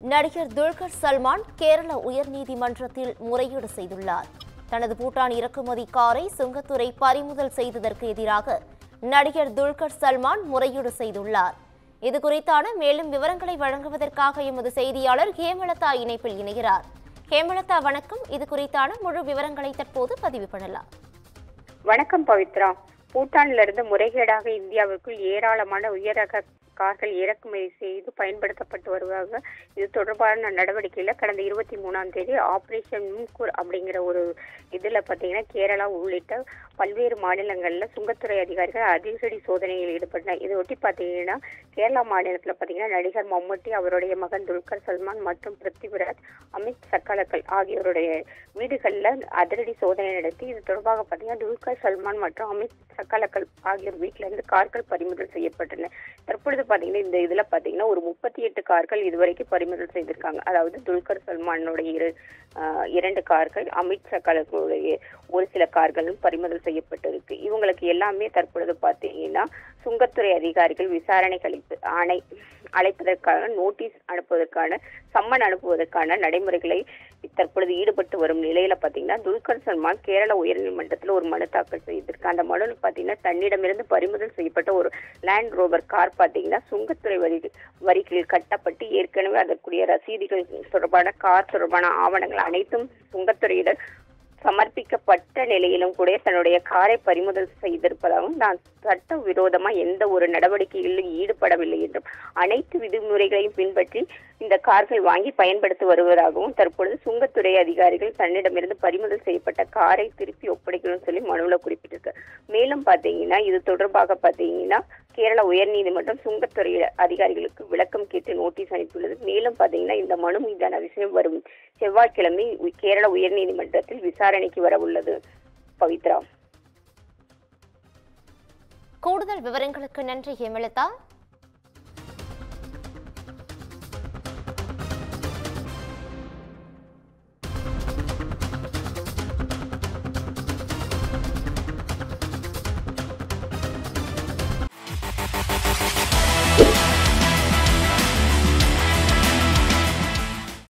நடிகர் துல்கர் சல்மான் கேரள உயர்நீதிமன்றத்தில் முறையீடு செய்துள்ளார். தனது பூட்டான் இறக்குமதி காரை சுங்கத்துறை பறிமுதல் செய்ததற்கு எதிராக நடிகர் துல்கர் சல்மான் முறையீடு செய்துள்ளார். இதுகுறித்தான மேலும் விவரங்களை வழங்குவதற்காக எமது செய்தியாளர் ஹேமலதா இணைப்பில் இணைகிறார். ஹேமலதா, வணக்கம். இதுகுறித்தான முழு விவரங்களை தற்போது பதிவு பண்ணலாம். வணக்கம் பவித்ரா. பூட்டானிலிருந்து முறைகேடாக இந்தியாவுக்குள் ஏராளமான உயரக கார்கள் இறக்குமதி செய்து பயன்படுத்தப்பட்டு வருவதாக இது தொடர்பான நடவடிக்கையில கடந்த 23ஆம் தேதி ஆபரேஷன் முன்கூர் அப்படிங்கிற ஒரு இதுல பாத்தீங்கன்னா கேரளா உள்ளிட்ட பல்வேறு மாநிலங்கள்ல சுங்கத்துறை அதிகாரிகள் அதிரடி சோதனையில் ஈடுபட்டனர். இதையொட்டி பாத்தீங்கன்னா கேரளா மாநிலத்துல பாத்தீங்கன்னா நடிகர் மம்முட்டி, அவருடைய மகன் துல்கர் சல்மான் மற்றும் பிருத்திவிராஜ், அமித் சக்கலக்கல் ஆகியோருடைய வீடுகள்ல அதிரடி சோதனை நடத்தி இது தொடர்பாக பாத்தீங்கன்னா துல்கர் சல்மான் மற்றும் அமித் சக்கலக்கல் ஆகியோர் வீட்டுல இருந்து கார்கள் பறிமுதல் செய்யப்பட்டன. தற்பொழுது பாத்தீங்கன்னா இந்த இதுல பாத்தீங்கன்னா ஒரு 38 கார்கள் இதுவரைக்கும் பறிமுதல் செய்திருக்காங்க. அதாவது துல்கர் சல்மானுடைய இரண்டு கார்கள், அமித் சக்கலக்கலுடைய ஒரு சில கார்களும் பறிமுதல் செய்யப்பட்டிருக்கு. இவங்களுக்கு எல்லாமே தற்பொழுது பாத்தீங்கன்னா சுங்கத்துறை அதிகாரிகள் விசாரணைக்கு அழைப்பதற்கான நோட்டீஸ் அனுப்புவதற்கான சம்மன் அனுப்புவதற்கான நடைமுறைகளை தற்பொழுது ஈடுபட்டு வரும் நிலையில பாத்தீங்கன்னா துல்கர் சல்மான் கேரள உயர்நீதிமன்றத்தில் ஒரு மனு தாக்கல் செய்திருக்கு. அந்த மனுவில் பாத்தீங்கன்னா தன்னிடமிருந்து பறிமுதல் செய்யப்பட்ட ஒரு லேண்ட் ரோவர் கார் பாத்தீங்கன்னா சுங்கத்துறை வரிகளில் கட்டப்பட்டு ஏற்கனவே அதற்குரிய ரசீதுகள் தொடர்பான கார் தொடர்பான ஆவணங்கள் அனைத்தும் சுங்கத்துறையிடம் சமர்ப்பிக்கப்பட்ட நிலையிலும் கூட தன்னுடைய காரை பறிமுதல் செய்திருப்பதாகவும், நான் சட்ட விரோதமா எந்த ஒரு நடவடிக்கைகளிலும் ஈடுபடவில்லை என்றும் அனைத்து விதிமுறைகளையும் பின்பற்றி இந்த கார்கள் வாங்கி பயன்படுத்தி வருவதாகவும் தற்பொழுது சுங்கத்துறை அதிகாரிகள் தன்னிடமிருந்து பறிமுதல் செய்யப்பட்ட காரை திருப்பி ஒப்படைக்கணும் சொல்லி மனுவில் குறிப்பிட்டிருக்கு. மேலும் பாத்தீங்கன்னா இது தொடர்பாக பாத்தீங்கன்னா கேரள உயர்நீதிமன்றம் சுங்கத்துறை அதிகாரிகளுக்கு விளக்கம் கேட்டு நோட்டீஸ் அனுப்பியுள்ளது. மேலும் பாத்தீங்கன்னா இந்த மனு மீதான விஷயம் வரும் செவ்வாய்க்கிழமை கேரள உயர்நீதிமன்றத்தில் விசாரணைக்கு வர உள்ளது. பவித்ரா, கூடுதல் விவரங்களுக்கு நன்றி ஹேமலதா.